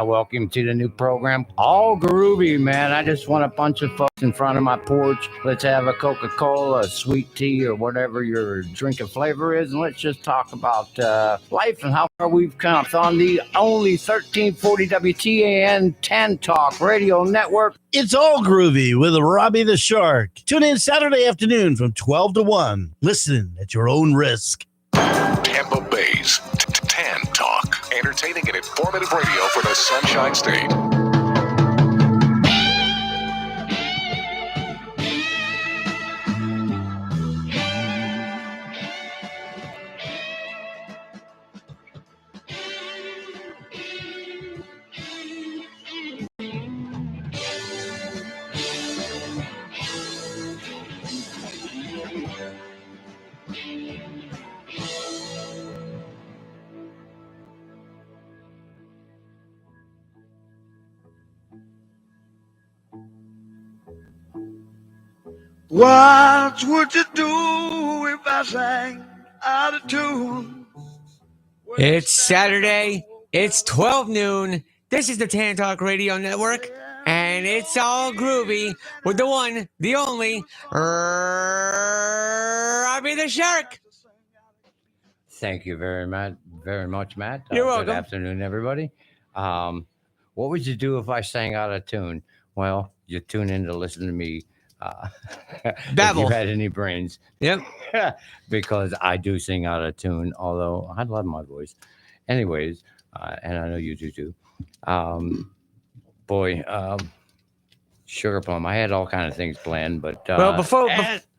Welcome to the new program, All Groovy, man. I just want a bunch of folks in front of my porch. Let's have a Coca-Cola, a sweet tea, or whatever your drink of flavor is, and let's just talk about life and how far we've come. It's on the only 1340 WTAN 10 Talk Radio Network. It's All Groovy with Robbie the Shark. Tune in Saturday afternoon from 12 to 1. Listen at your own risk. Tampa Bay's Tan Talk. Entertaining and informative radio for the Sunshine State. What would you do if I sang out of tune? It's Saturday. It's 12 noon. This is the Tan Talk Radio Network, and it's All Groovy with the one, the only, Robbie the Shark. Thank you very much, Matt. You're welcome. Good afternoon, everybody. What would you do if I sang out of tune? Well, you tune in to listen to me. Babble. If you had any brains. Yep. Because I do sing out of tune, although I love my voice. Anyways, and I know you do too. Sugar plum. I had all kind of things planned, but Well,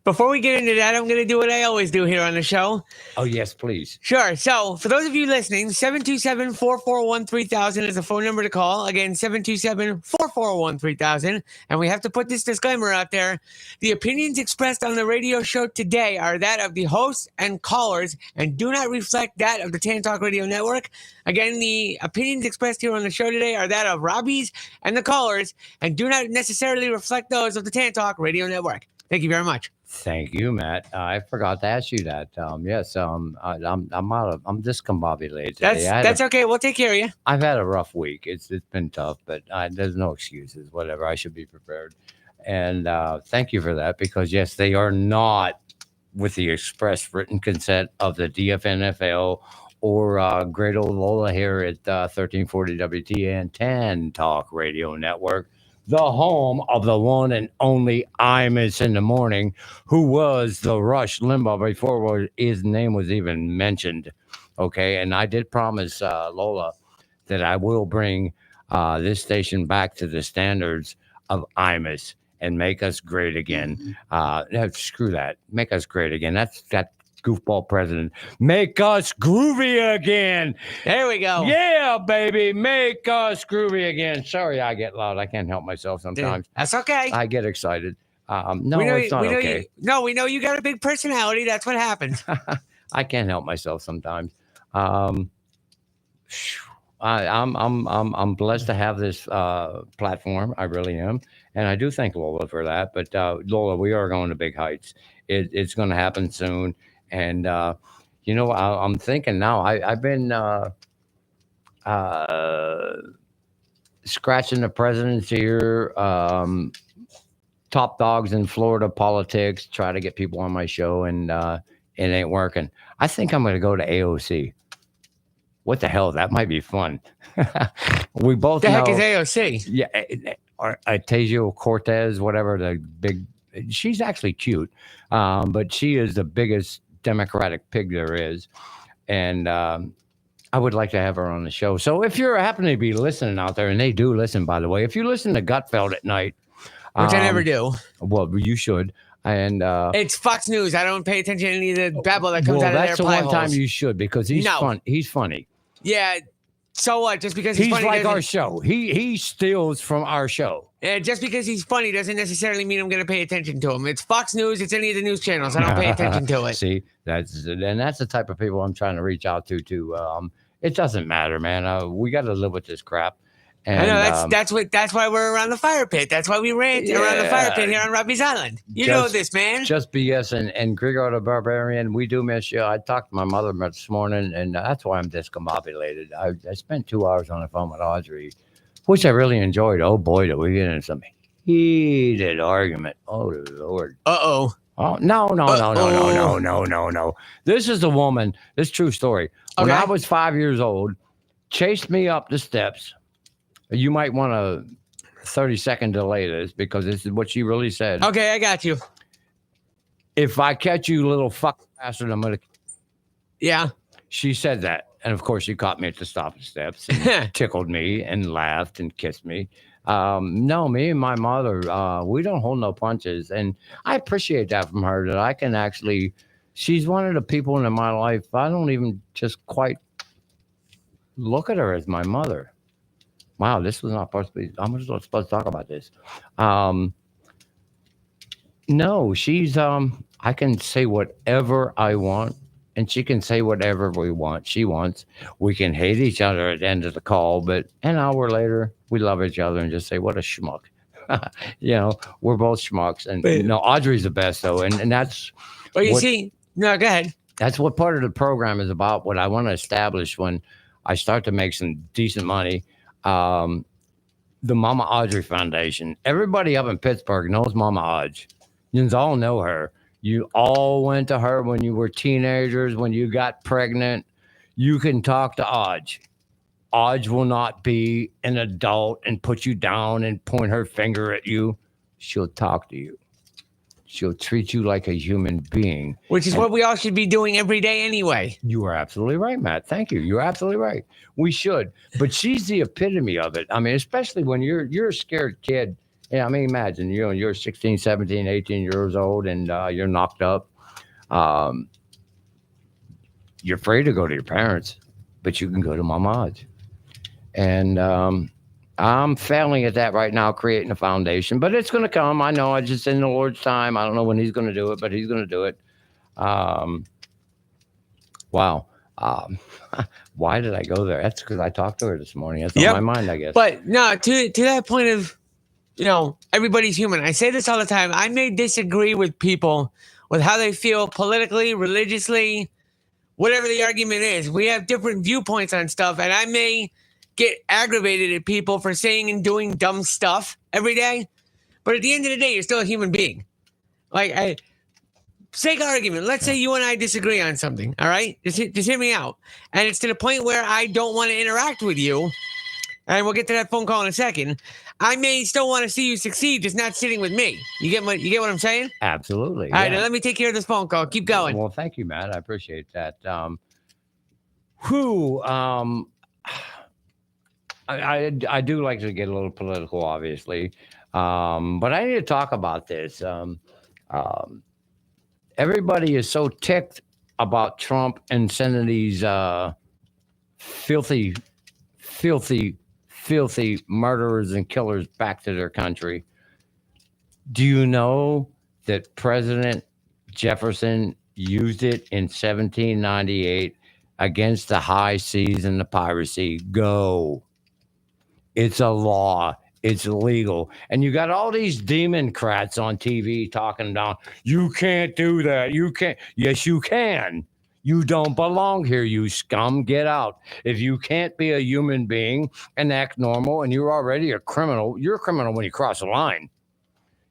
before we get into that, I'm going to do what I always do here on the show. Oh, yes, please. Sure. So, for those of you listening, 727-441-3000 is the phone number to call. Again, 727-441-3000. And we have to put this disclaimer out there. The opinions expressed on the radio show today are that of the hosts and callers and do not reflect that of the Tan Talk Radio Network. Again, the opinions expressed here on the show today are that of Robbie's and the callers and do not necessarily reflect those of the Tan Talk Radio Network. Thank you very much. Thank you, Matt. I forgot to ask you that. Yes, I'm discombobulated today. That's okay. We'll take care of you. I've had a rough week. It's been tough, but there's no excuses. Whatever. I should be prepared. And thank you for that, because yes, they are not with the express written consent of the DFNFL or great old Lola here at 1340 WTAN 10 Talk Radio Network. The home of the one and only Imus in the morning, who was the Rush Limbaugh before his name was even mentioned. Okay, and I did promise Lola that I will bring this station back to the standards of Imus and make us great again. No, screw that. Make us great again. That's that goofball president. Make us groovy again. There we go. Yeah, baby. Make us groovy again. Sorry, I get loud. I can't help myself sometimes. That's okay. I get excited. No, it's not okay. We know you got a big personality. That's what happens. I can't help myself sometimes. I'm blessed to have this platform. I really am. And I do thank Lola for that. But Lola, we are going to big heights. It's going to happen soon. And, I'm thinking now, I've been scratching the president's ear, top dogs in Florida politics, try to get people on my show, and it ain't working. I think I'm going to go to AOC. What the hell? That might be fun. We both know. The heck is AOC? Yeah, Ocasio-Cortez, whatever, the big. She's actually cute, but she is the biggest Democratic pig there is, and I would like to have her on the show. So if you're happening to be listening out there, and they do listen, by the way, if you listen to Gutfeld at night, which I never do. Well, you should. And it's Fox News. I don't pay attention to any of the babble that comes out of their that's the one time you should, because he's fun. He's funny. Yeah. So what? Just because he's funny, like our show. He steals from our show. Yeah, just because he's funny doesn't necessarily mean I'm going to pay attention to him. It's Fox News. It's any of the news channels. I don't pay attention to it. See, that's the type of people I'm trying to reach out to. It doesn't matter, man. We got to live with this crap. And, I know that's why we're around the fire pit. That's why we rant around the fire pit here on Robbie's Island. You know this, man. Just BS and Grigor the Barbarian. We do miss you. I talked to my mother this morning, and that's why I'm discombobulated. I spent 2 hours on the phone with Audrey which I really enjoyed. Oh boy, did we get into some heated argument. Oh Lord. Uh-oh. Oh no. This is a woman. This is a true story. When Okay. I was 5 years old, chased me up the steps. You might want to 30-second delay this because this is what she really said. Okay, I got you. If I catch you, little fuck bastard, I'm gonna. Yeah. She said that, and of course, she caught me at the stop steps and tickled me and laughed and kissed me. No, me and my mother, we don't hold no punches, and I appreciate that from her. That I can actually. She's one of the people in my life I don't even just quite look at her as my mother. Wow, this was not supposed to be. I'm not supposed to talk about this. No, she's I can say whatever I want and she can say whatever she wants. We can hate each other at the end of the call, but an hour later we love each other and just say what a schmuck. We're both schmucks. And Audrey's the best though, and that's Well, you see, no, go ahead. That's what part of the program is about. What I want to establish when I start to make some decent money. The Mama Audrey Foundation. Everybody up in Pittsburgh knows Mama Audrey. You all know her. You all went to her when you were teenagers, when you got pregnant. You can talk to Audrey. Audrey will not be an adult and put you down and point her finger at you. She'll talk to you. She'll treat you like a human being. Which is what we all should be doing every day anyway. You are absolutely right, Matt. Thank you. You're absolutely right. We should. But she's the epitome of it. I mean, especially when you're a scared kid. Yeah, I mean, imagine, you're 16, 17, 18 years old and you're knocked up. You're afraid to go to your parents, but you can go to Mama Audrey. And I'm failing at that right now, creating a foundation, but it's going to come. I know. I just in the Lord's time. I don't know when He's going to do it, but He's going to do it. Wow. Why did I go there? That's because I talked to her this morning. That's on my mind, I guess. But no, to that point of, everybody's human. I say this all the time. I may disagree with people with how they feel politically, religiously, whatever the argument is. We have different viewpoints on stuff, and I may get aggravated at people for saying and doing dumb stuff every day. But at the end of the day, you're still a human being. Like, sake of argument, let's say you and I disagree on something, all right? Just hear me out. And it's to the point where I don't want to interact with you, and we'll get to that phone call in a second. I may still want to see you succeed, just not sitting with me. You get what I'm saying? Absolutely. All right, now let me take care of this phone call. Keep going. Well, thank you, Matt. I appreciate that. I do like to get a little political, obviously, but I need to talk about this. Everybody is so ticked about Trump and sending these filthy murderers and killers back to their country. Do you know that President Jefferson used it in 1798 against the high seas and the piracy? Go. It's a law. It's illegal. And you got all these Democrats on TV talking down, you can't do that. You can't. Yes, you can. You don't belong here, you scum. Get out. If you can't be a human being and act normal and you're already a criminal, you're a criminal when you cross the line.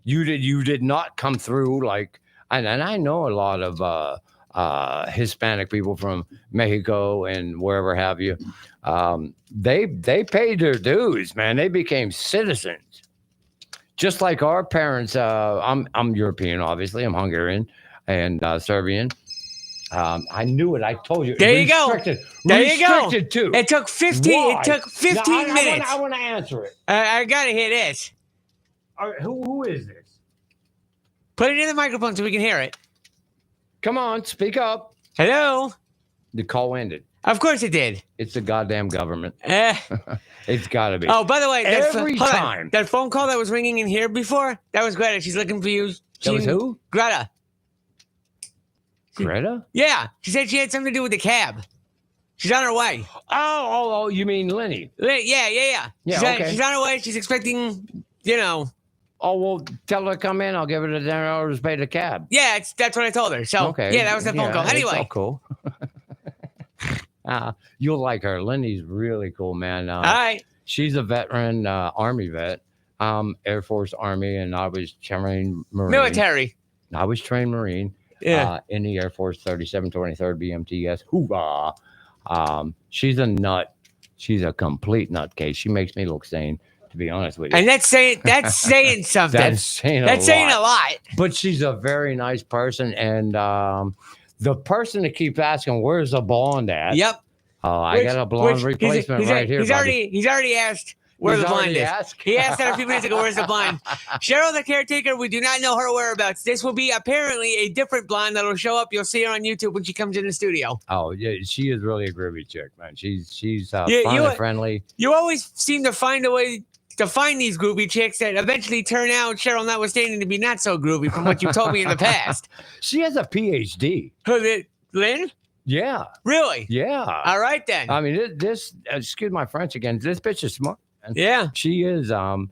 You did not come through like, and I know a lot of Hispanic people from Mexico and wherever have you. They paid their dues, man. They became citizens, just like our parents. I'm European, obviously. I'm Hungarian and Serbian. I knew it. I told you. There you go. There you go. Restricted too. It took 15. Why? It took 15 minutes. I want to answer it. I gotta hear this. Who is this? Put it in the microphone so we can hear it. Come on, speak up. Hello. The call ended. Of course it did. It's the goddamn government. It's got to be. Oh, by the way, every time that phone call that was ringing in here before, that was Greta. She's looking for you. That was who? Greta. Greta? Yeah, she said she had something to do with the cab. She's on her way. Oh, you mean Lenny? Yeah. She's on her way. She's expecting, Oh, well, tell her to come in. I'll give her the $10 to pay the cab. Yeah, that's what I told her. So, yeah, that was the phone call. Anyway. It's all cool. You'll like her. Lenny's really cool, man. All right. she's a veteran, Army vet, Air Force, Army, and I was trained Marine. Military. I was trained Marine. Yeah. In the Air Force, 3723rd BMTS. Hoorah! She's a nut. She's a complete nutcase. She makes me look sane, to be honest with you. And that's saying something. That's saying a lot. But she's a very nice person, and the person that keeps asking, "Where's the blonde at?" Yep. Oh, I got a blonde replacement right here. He's already asked where the blind is. He asked that a few minutes ago. Where's the blind? Cheryl, the caretaker. We do not know her whereabouts. This will be apparently a different blind that'll show up. You'll see her on YouTube when she comes in the studio. Oh yeah, she is really a groovy chick, man. She's fun and friendly. You always seem to find a way to find these groovy chicks that eventually turn out, Cheryl notwithstanding, to be not so groovy from what you told me in the past. She has a PhD. Who, Lynn? Yeah. Really? Yeah. All right then. I mean, this excuse my French again. This bitch is smart. Yeah. She is. I'm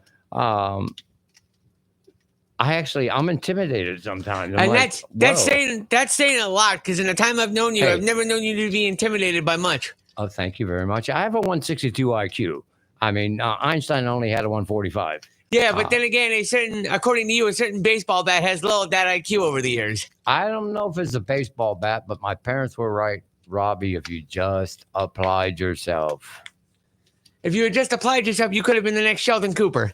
intimidated sometimes. I'm and like, that's whoa. saying a lot, because in the time I've known you, Hey. I've never known you to be intimidated by much. Oh, thank you very much. I have a 162 IQ. I mean, Einstein only had a 145. Yeah, but then again, according to you, a certain baseball bat has lowered that IQ over the years. I don't know if it's a baseball bat, but my parents were right, Robbie. If you just applied yourself. If you had just applied yourself, you could have been the next Sheldon Cooper.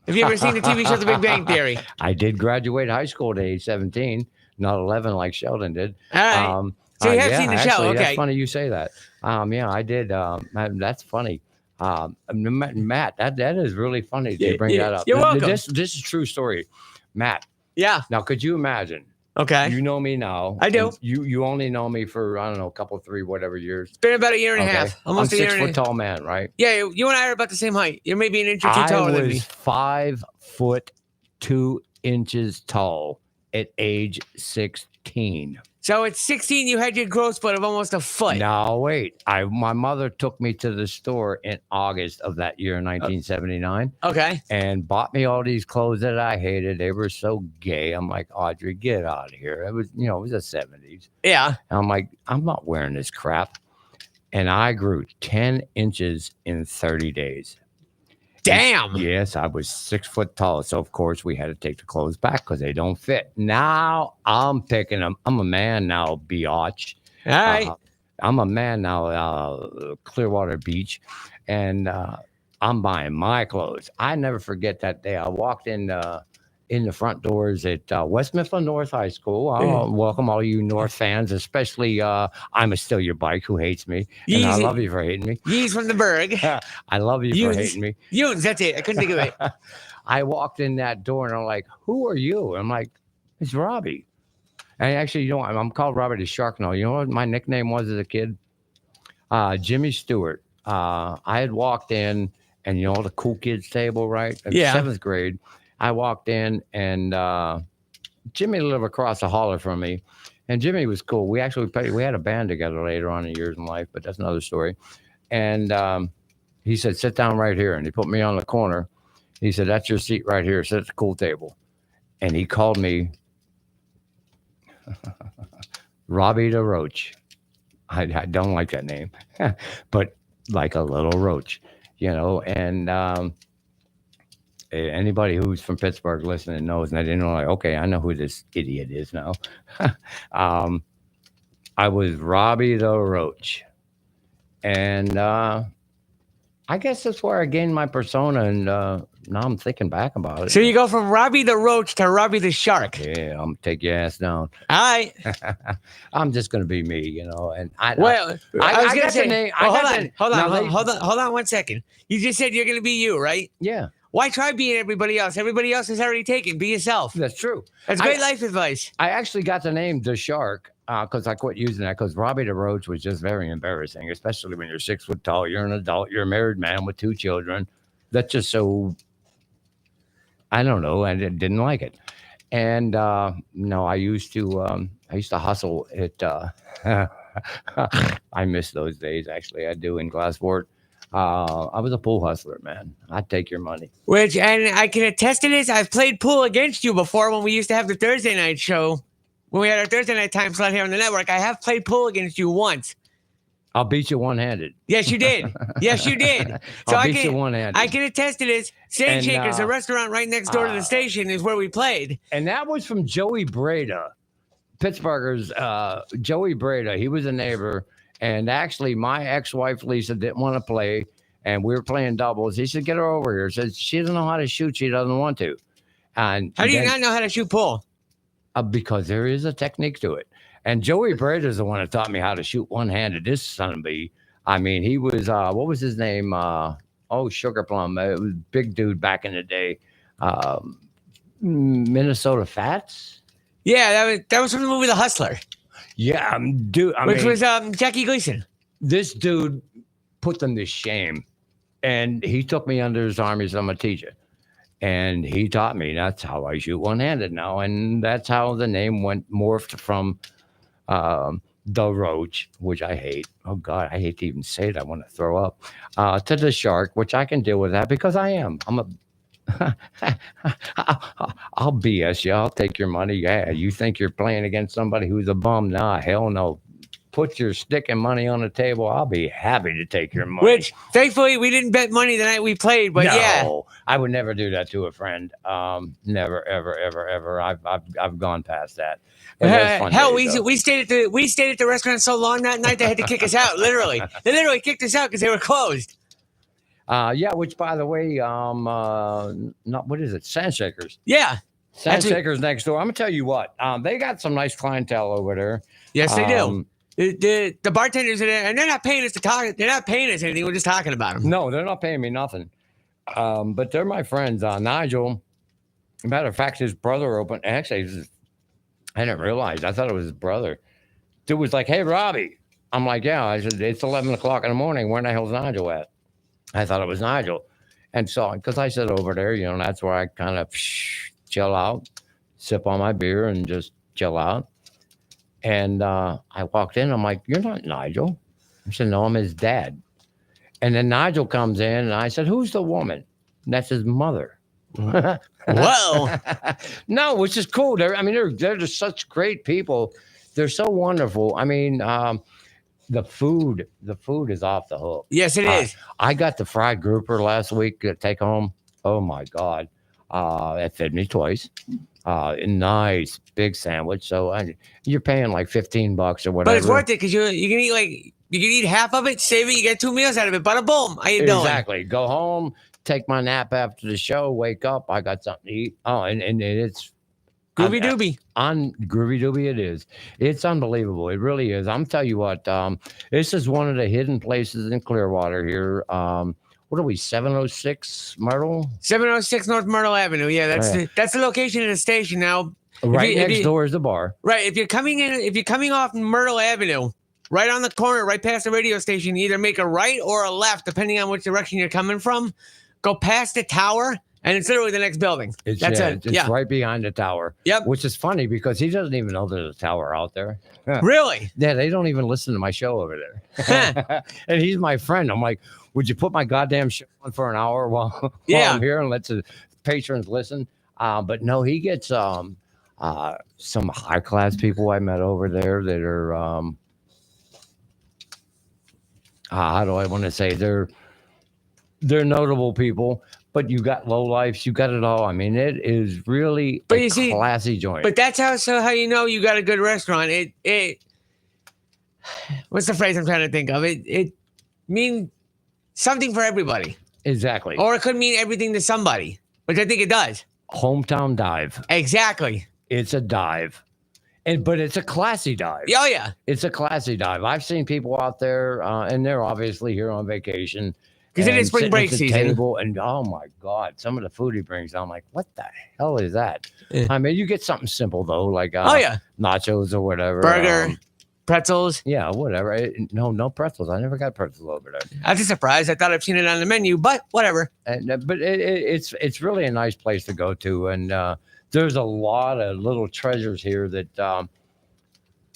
Have you ever seen the TV show The Big Bang Theory? I did graduate high school at age 17, not 11 like Sheldon did. All right. So you have seen the show, actually, okay. That's funny you say that. Yeah, I did. That's funny. Matt, that is really funny to bring that up. You're welcome. This is a true story. Matt. Yeah. Now, could you imagine? Okay. You know me now. I do. You only know me for, I don't know, a couple, 3, whatever years. It's been about a year and a half. Almost I'm a year 6 and a foot half. tall man, right? Yeah, you and I are about the same height. You're maybe an inch or two taller than I me. was 5 foot 2 inches tall at age 16. So at 16, you had your growth spurt of almost a foot. Now, wait. My mother took me to the store in August of that year, 1979, Okay. and bought me all these clothes that I hated. They were so gay. I'm like, Audrey, get out of here. It was, it was the 70s. Yeah. And I'm like, I'm not wearing this crap. And I grew 10 inches in 30 days. Damn. Yes, I was 6 foot tall. So, of course, we had to take the clothes back because they don't fit. Now I'm picking them. I'm a man now, biatch. All right. I'm a man now, Clearwater Beach. And I'm buying my clothes. I never forget that day. I walked in the front doors at West Mifflin North High School. I welcome all you North fans, especially I'm a Steal Your Bike who hates me. And I love you for hating me. Yeez from the Berg. I love you for hating me. Yunes, that's it. I couldn't think of it. I walked in that door and I'm like, who are you? I'm like, it's Robbie. And actually, I'm called Robbie the Shark now. You know what my nickname was as a kid? Jimmy Stewart. I had walked in and, the cool kids table, right? In 7th grade. I walked in and Jimmy lived across the holler from me. And Jimmy was cool. We had a band together later on in years in life, but that's another story. And he said, sit down right here. And he put me on the corner. He said, that's your seat right here. Sit at the cool table. And he called me Robbie the Roach. I don't like that name, but like a little roach, and anybody who's from Pittsburgh listening knows, and I didn't know, like, okay, I know who this idiot is now. I was Robbie the Roach. And I guess that's where I gained my persona, and now I'm thinking back about it. So you go from Robbie the Roach to Robbie the Shark. Yeah, I'm going to take your ass down. All right. I'm just going to be me, and I was going to say, name. Hold on 1 second. You just said you're going to be you, right? Yeah. Why try being everybody else? Everybody else is already taken. Be yourself. That's true. That's great life advice. I actually got the name The Shark because I quit using that because Robbie the Roach was just very embarrassing, especially when you're 6 foot tall, you're an adult, you're a married man with 2 children. That's just so, I don't know. I didn't like it. And no, I used to hustle at, I miss those days, actually. I do in Glassport. I was a pool hustler, man. I'd take your money. And I can attest to this. I've played pool against you before when we used to have the Thursday night show. When we had our Thursday night time slot here on the network, I have played pool against you once. I'll beat you one-handed. Yes, you did. Yes, you did. So I'll beat you one-handed. I can attest to this. Sand And, Shakers, a restaurant right next door to the station, is where we played. And that was from Joey Breda, Pittsburgh's Joey Breda. He was a neighbor. And actually, my ex-wife, Lisa, didn't want to play. And we were playing doubles. He said, get her over here. Said, she doesn't know how to shoot. She doesn't want to. And How do you not know how to shoot pool? Because there is a technique to it. And Joey Breda is the one that taught me how to shoot one-handed. This son of a bee. I mean, he was, what was his name? Sugar Plum. It was a big dude back in the day. Minnesota Fats? Yeah, that was from the movie The Hustler, Yeah, dude. which was Jackie Gleason. This dude put them to shame. And he took me under his arm. He said, I'm going to teach you. And he taught me. That's how I shoot one-handed now. And that's how the name morphed from the Roach, which I hate. Oh, God, I hate to even say it. I want to throw up. To the Shark, which I can deal with that because I am. I'm a... I'll BS you. I'll take your money. Yeah, you think you're playing against somebody who's a bum? Nah, hell no. Put your stick and money on the table. I'll be happy to take your money. Which, thankfully, we didn't bet money the night we played. But no, yeah, I would never do that to a friend. Never, ever, ever, ever. I've gone past that. hell, we stayed at the restaurant so long that night they had to kick us out. Literally, they literally kicked us out because they were closed. Yeah, which by the way, not what is it? Sandshakers. Yeah, Sandshakers next door. I'm gonna tell you what. They got some nice clientele over there. yes, they do. The bartenders are there, and they're not paying us to talk. They're not paying us anything. We're just talking about them. No, they're not paying me nothing. But they're my friends. Nigel, matter of fact, his brother opened. Actually, I didn't realize. I thought it was his brother. Dude was like, "Hey, Robbie." I'm like, "Yeah." I said, "It's 11 o'clock in the morning. Where in the hell's Nigel at?" I thought it was Nigel, and so because I sit over there, that's where I kind of chill out, sip on my beer, and just chill out. And I walked in. I'm like, "You're not Nigel." I said, "No, I'm his dad." And then Nigel comes in, and I said, "Who's the woman?" And that's his mother. Whoa. No, which is cool. They're just such great people. They're so wonderful. I mean, the food is off the hook. Yes, it is. I got the fried grouper last week to take home. Oh my God. It fed me twice. A nice big sandwich. So you're paying like $15 or whatever. But it's worth it because you can eat half of it, save it, you get 2 meals out of it. Bada boom. How you doing? Exactly. Go home, take my nap after the show, wake up, I got something to eat. Oh, and it's Groovy doobie. On Groovy doobie it is. It's unbelievable. It really is. I'm telling you what, this is one of the hidden places in Clearwater here. What are we, 706 Myrtle? 706 North Myrtle Avenue. Yeah, that's the location of the station now. Right next door is the bar. Right. If you're coming off Myrtle Avenue, right on the corner, right past the radio station, either make a right or a left, depending on which direction you're coming from. Go past the tower, and it's literally the next building. It's Yeah. right behind the tower. Yep. Which is funny because he doesn't even know there's a tower out there. Really? Yeah, they don't even listen to my show over there. And he's my friend. I'm like, would you put my goddamn show on for an hour while I'm here and let the patrons listen? But no, he gets some high class people I met over there that are how do I want to say they're notable people. But you got low lifes, you got it all. I mean, it is really classy joint. But that's how you know you got a good restaurant. It what's the phrase I'm trying to think of? It means something for everybody. Exactly. Or it could mean everything to somebody, which I think it does. Hometown dive. Exactly. It's a dive. But it's a classy dive. Oh, yeah. It's a classy dive. I've seen people out there, and they're obviously here on vacation. Because it is spring break season. Table, and oh my God, some of the food he brings, I'm like, what the hell is that? Yeah. I mean, you get something simple though, like nachos or whatever. Burger, pretzels. Yeah, whatever. No pretzels. I never got pretzels over there. I was surprised. I thought I've seen it on the menu, but whatever. But it's really a nice place to go to, and there's a lot of little treasures here that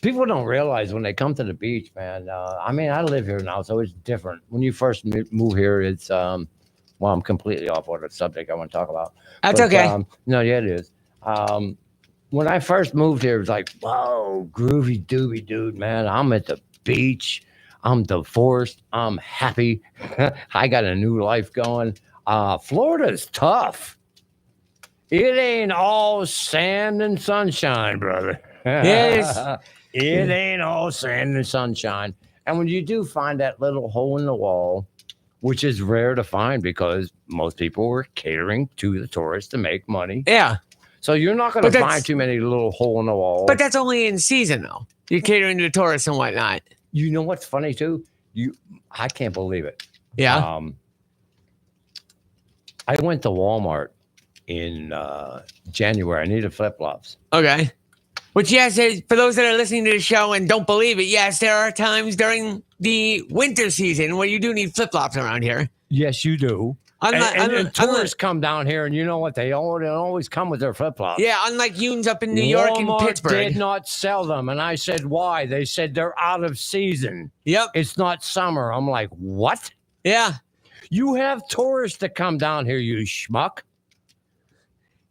people don't realize when they come to the beach, man. I mean, I live here now, so it's different. When you first move here, it's well, I'm completely off what the subject I want to talk about. That's okay. No, yeah, it is. When I first moved here, it was like, whoa, groovy doobie dude, man. I'm at the beach. I'm divorced. I'm happy. I got a new life going. Florida's tough. It ain't all sand and sunshine, brother. Yes. It ain't all sand and sunshine. And when you do find that little hole in the wall, which is rare to find because most people were catering to the tourists to make money. Yeah. So you're not going to find too many little hole in the wall. But that's only in season, though. You're catering to the tourists and whatnot. You know what's funny, too? I can't believe it. Yeah. I went to Walmart in January. I needed flip-flops. Okay. Which, yes, for those that are listening to the show and don't believe it, yes, there are times during the winter season where you do need flip-flops around here. Yes, you do. And tourists come down here, and you know what? They always come with their flip-flops. Yeah, unlike Yoons up in New York and Pittsburgh. Did not sell them. And I said, why? They said they're out of season. Yep. It's not summer. I'm like, what? Yeah. You have tourists that come down here, you schmuck.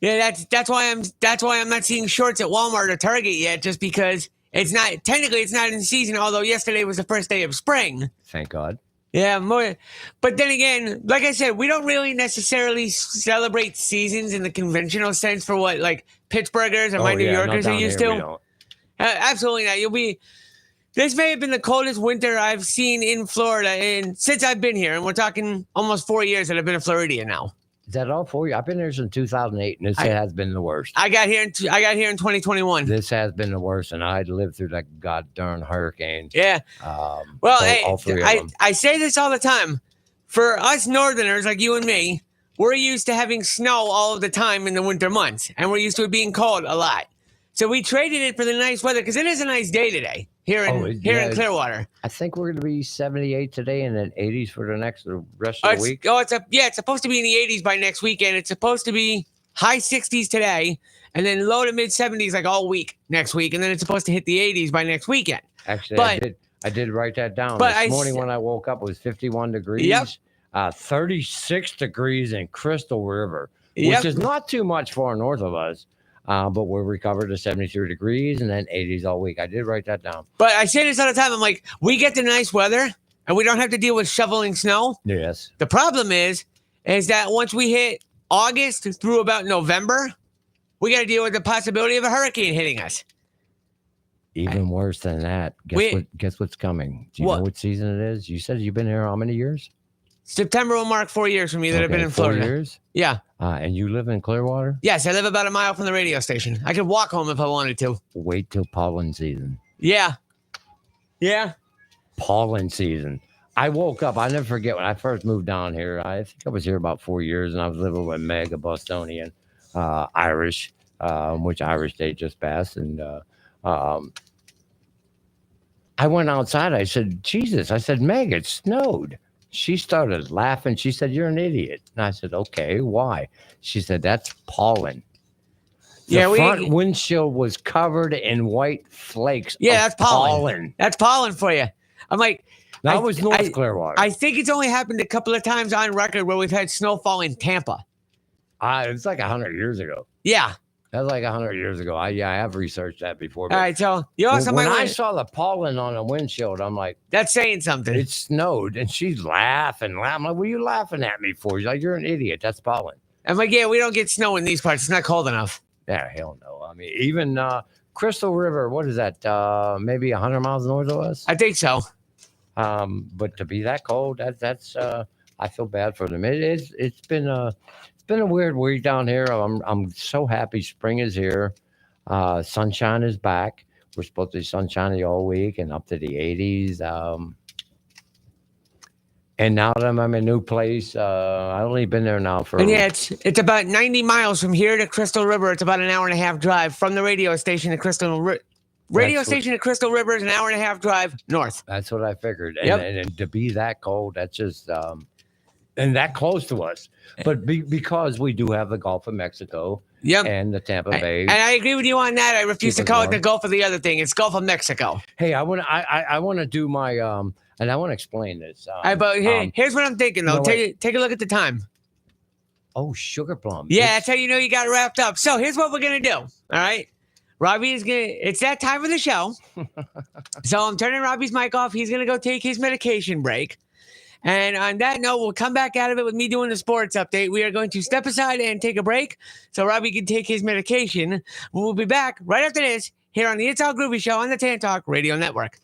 Yeah, that's why I'm not seeing shorts at Walmart or Target yet, just because it's not in season, although yesterday was the first day of spring. Thank God. Yeah, more. But then again, like I said, we don't really necessarily celebrate seasons in the conventional sense for what like Pittsburghers and New Yorkers are used to. Absolutely not. This may have been the coldest winter I've seen in Florida and since I've been here, and we're talking almost 4 years that I've been in Floridian now. Is that all for you? I've been here since 2008, and this has been the worst. I got here in 2021. This has been the worst, and I lived through that goddamn hurricane. Yeah. All three of them. I say this all the time. For us Northerners like you and me, we're used to having snow all of the time in the winter months, and we're used to it being cold a lot. So we traded it for the nice weather because it is a nice day today here in Clearwater. I think we're going to be 78 today and then 80s for the rest of the week. It's supposed to be in the 80s by next weekend. It's supposed to be high 60s today and then low to mid 70s like all week next week, and then it's supposed to hit the 80s by next weekend. Actually, I did write that down. This morning when I woke up, it was 51 degrees. Yep. 36 degrees in Crystal River, which is not too much far north of us. But we're recovered to 73 degrees and then 80s all week. I did write that down. But I say this all the time. I'm like, we get the nice weather and we don't have to deal with shoveling snow. Yes. The problem is that once we hit August through about November, we got to deal with the possibility of a hurricane hitting us. Even worse than that. Guess what's coming? Do you know what season it is? You said you've been here how many years? September will mark 4 years for me that I've been in Florida. 4 years? Yeah. And you live in Clearwater? Yes, I live about a mile from the radio station. I could walk home if I wanted to. Wait till pollen season. Yeah. Yeah. Pollen season. I woke up. I never forget when I first moved down here. I think I was here about 4 years, and I was living with Meg, a Bostonian, Irish, which Irish Day just passed. And I went outside. I said, Jesus. I said, Meg, it snowed. She started laughing. She said, you're an idiot. And I said, okay, why? She said, that's pollen. The front windshield was covered in white flakes. Yeah, that's pollen. That's pollen for you. I'm like, that was North Clearwater. I think it's only happened a couple of times on record where we've had snowfall in Tampa. It's like 100 years ago. Yeah. That's like 100 years ago. I have researched that before. All right, so you also when I saw the pollen on the windshield, I'm like, that's saying something. It snowed, and she's laughing. I'm like, what are you laughing at me for? She's like, you're an idiot. That's pollen. I'm like, yeah, we don't get snow in these parts. It's not cold enough. Yeah, hell no. I mean, even Crystal River, what is that? Maybe 100 miles north of us? I think so. But to be that cold, that's I feel bad for them. It's been a weird week down here. I'm so happy spring is here. Sunshine is back. We're supposed to be sunshiny all week and up to the 80s. And now that I'm in a new place, I've only been there now for. And yeah, it's about 90 miles from here to Crystal River. It's about an hour and a half drive from the radio station to Crystal River. To Crystal River is an hour and a half drive north. That's what I figured. Yep. And to be that cold, that's just and that close to us. But because we do have the Gulf of Mexico, and the Tampa Bay, and I agree with you on that. I refuse to call it the Gulf of the other thing. It's Gulf of Mexico. Hey, I want to do my and I want to explain this. Here's what I'm thinking though. Take a look at the time. Oh, sugar plum. Yeah, that's how you know you got wrapped up. So here's what we're gonna do. All right. Robbie is it's that time of the show. So I'm turning Robbie's mic off. He's gonna go take his medication break. And on that note, we'll come back out of it with me doing the sports update. We are going to step aside and take a break so Robbie can take his medication. We'll be back right after this here on the It's All Groovy Show on the Tan Talk Radio Network.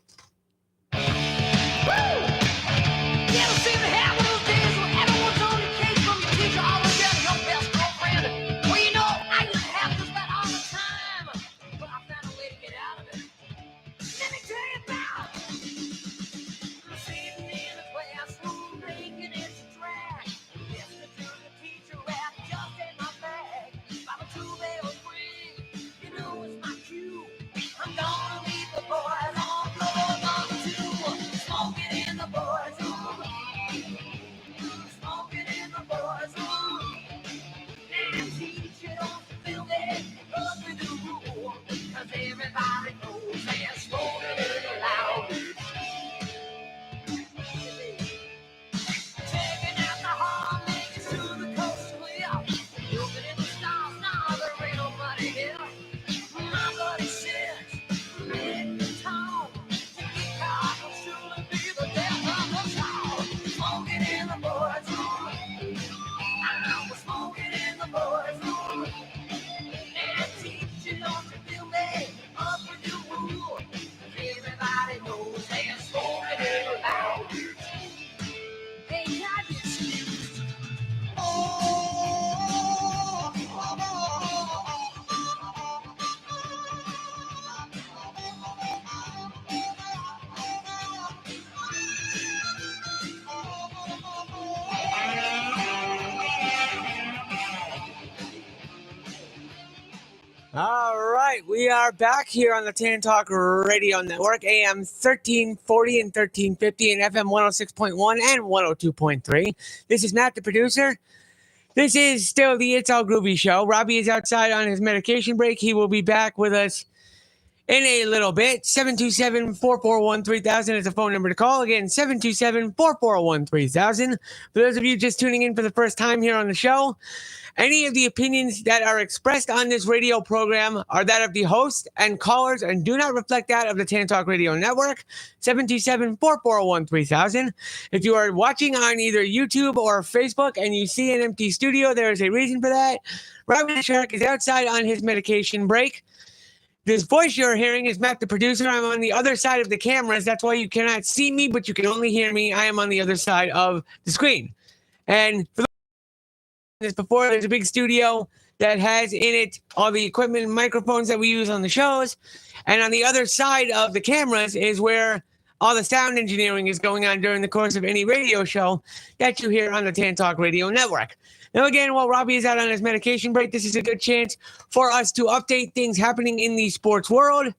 All right, we are back here on the Tan Talk Radio Network, AM 1340 and 1350 and FM 106.1 and 102.3. This is Matt, the producer. This is still the It's All Groovy Show. Robbie is outside on his medication break. He will be back with us in a little bit. 727-441-3000 is the phone number to call. Again, 727-441-3000. For those of you just tuning in for the first time here on the show, any of the opinions that are expressed on this radio program are that of the host and callers and do not reflect that of the Tan Talk Radio Network. 727-441-3000. If you are watching on either YouTube or Facebook and you see an empty studio, there is a reason for that. Robbie the Shark is outside on his medication break. This voice you're hearing is Matt, the producer. I'm on the other side of the cameras. That's why you cannot see me, but you can only hear me. I am on the other side of the screen. And for this before, there's a big studio that has in it all the equipment and microphones that we use on the shows. And on the other side of the cameras is where all the sound engineering is going on during the course of any radio show that you hear on the Tan Talk Radio Network. Now, again, while Robbie is out on his medication break, this is a good chance for us to update things happening in the sports world.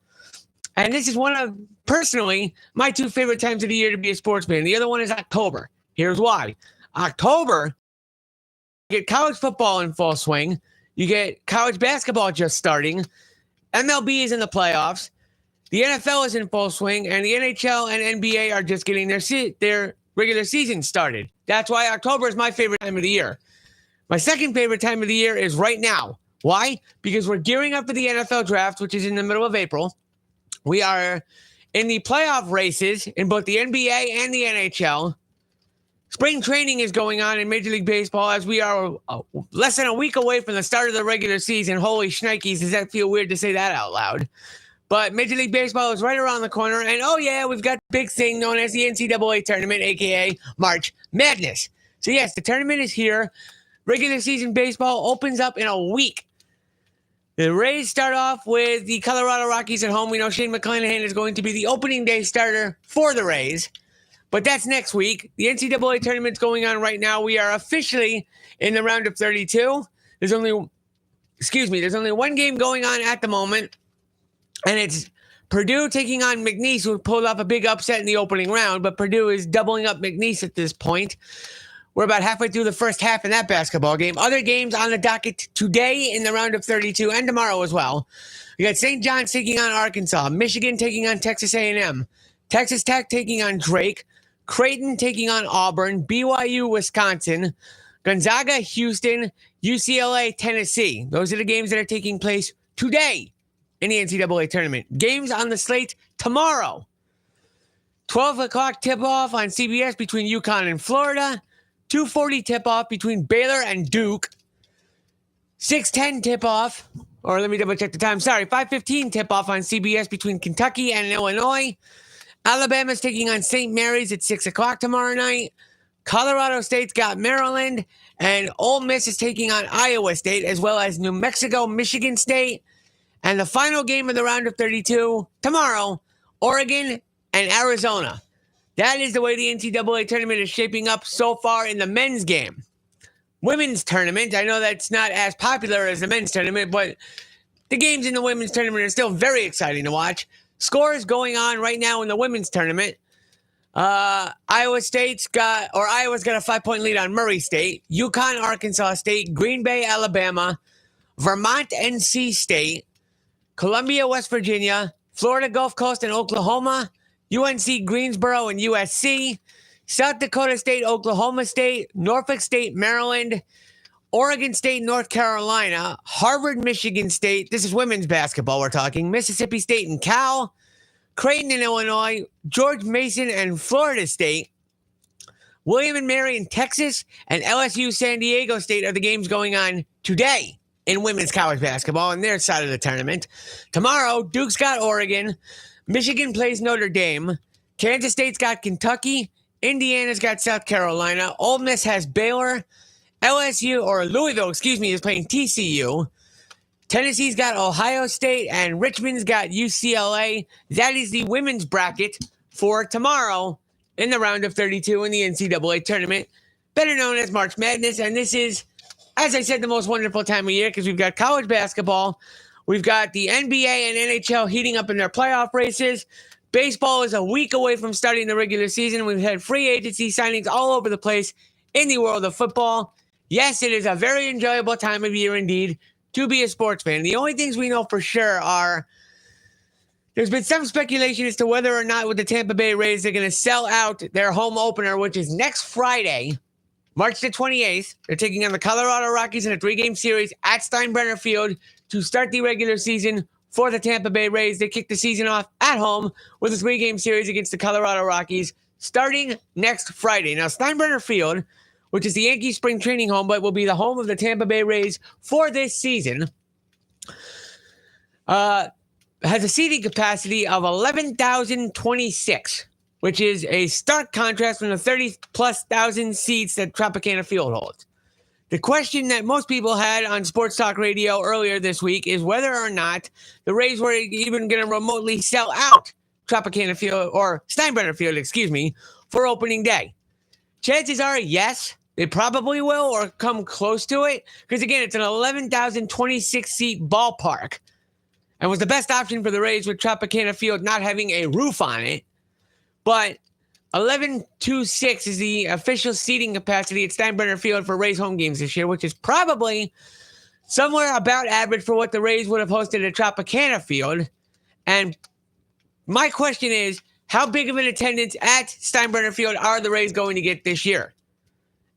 And this is one of, personally, my two favorite times of the year to be a sportsman. The other one is October. Here's why. October, you get college football in full swing. You get college basketball just starting. MLB is in the playoffs. The NFL is in full swing. And the NHL and NBA are just getting their regular season started. That's why October is my favorite time of the year. My second favorite time of the year is right now. Why? Because we're gearing up for the NFL draft, which is in the middle of April. We are in the playoff races in both the NBA and the NHL. Spring training is going on in Major League Baseball as we are less than a week away from the start of the regular season. Holy shnikes, does that feel weird to say that out loud? But Major League Baseball is right around the corner. And oh yeah, we've got the big thing known as the NCAA tournament, aka March Madness. So yes, the tournament is here. Regular season baseball opens up in a week. The Rays start off with the Colorado Rockies at home. We know Shane McClanahan is going to be the opening day starter for the Rays. But that's next week. The NCAA tournament's going on right now. We are officially in the round of 32. There's only one game going on at the moment. And it's Purdue taking on McNeese, who pulled off a big upset in the opening round. But Purdue is doubling up McNeese at this point. We're about halfway through the first half in that basketball game. Other games on the docket today in the round of 32 and tomorrow as well. We got St. John's taking on Arkansas. Michigan taking on Texas A&M. Texas Tech taking on Drake. Creighton taking on Auburn. BYU, Wisconsin. Gonzaga, Houston. UCLA, Tennessee. Those are the games that are taking place today in the NCAA tournament. Games on the slate tomorrow. 12 o'clock tip-off on CBS between UConn and Florida. 2:40 tip-off between Baylor and Duke. 6:10 tip-off, or let me double-check the time. Sorry, 5:15 tip-off on CBS between Kentucky and Illinois. Alabama's taking on St. Mary's at 6 o'clock tomorrow night. Colorado State's got Maryland, and Ole Miss is taking on Iowa State, as well as New Mexico, Michigan State. And the final game of the round of 32 tomorrow, Oregon and Arizona. That is the way the NCAA tournament is shaping up so far in the men's game. Women's tournament, I know that's not as popular as the men's tournament, but the games in the women's tournament are still very exciting to watch. Scores going on right now in the women's tournament. Iowa's got a 5-point lead on Murray State, UConn, Arkansas State, Green Bay, Alabama, Vermont, NC State, Columbia, West Virginia, Florida, Gulf Coast, and Oklahoma, UNC, Greensboro, and USC, South Dakota State, Oklahoma State, Norfolk State, Maryland, Oregon State, North Carolina, Harvard, Michigan State. This is women's basketball we're talking. Mississippi State and Cal, Creighton in Illinois, George Mason and Florida State, William and Mary in Texas, and LSU San Diego State are the games going on today in women's college basketball on their side of the tournament. Tomorrow, Duke's got Oregon, Michigan plays Notre Dame, Kansas State's got Kentucky, Indiana's got South Carolina, Ole Miss has Baylor, Louisville, is playing TCU. Tennessee's got Ohio State, and Richmond's got UCLA. That is the women's bracket for tomorrow in the round of 32 in the NCAA tournament, better known as March Madness. And this is, as I said, the most wonderful time of year because we've got college basketball. We've got the NBA and NHL heating up in their playoff races. Baseball is a week away from starting the regular season. We've had free agency signings all over the place in the world of football. Yes, it is a very enjoyable time of year indeed to be a sports fan. The only things we know for sure are there's been some speculation as to whether or not with the Tampa Bay Rays they're going to sell out their home opener, which is next Friday, March the 28th. They're taking on the Colorado Rockies in a 3-game series at Steinbrenner Field to start the regular season for the Tampa Bay Rays. They kick the season off at home with a 3-game series against the Colorado Rockies starting next Friday. Now, Steinbrenner Field, which is the Yankee spring training home, but will be the home of the Tampa Bay Rays for this season, has a seating capacity of 11,026, which is a stark contrast from the 30-plus thousand seats that Tropicana Field holds. The question that most people had on Sports Talk Radio earlier this week is whether or not the Rays were even going to remotely sell out Tropicana Field, or Steinbrenner Field, for opening day. Chances are, yes, they probably will or come close to it because, again, it's an 11,026-seat ballpark and was the best option for the Rays with Tropicana Field not having a roof on it. But 11,206 is the official seating capacity at Steinbrenner Field for Rays home games this year, which is probably somewhere about average for what the Rays would have hosted at Tropicana Field. And my question is, how big of an attendance at Steinbrenner Field are the Rays going to get this year?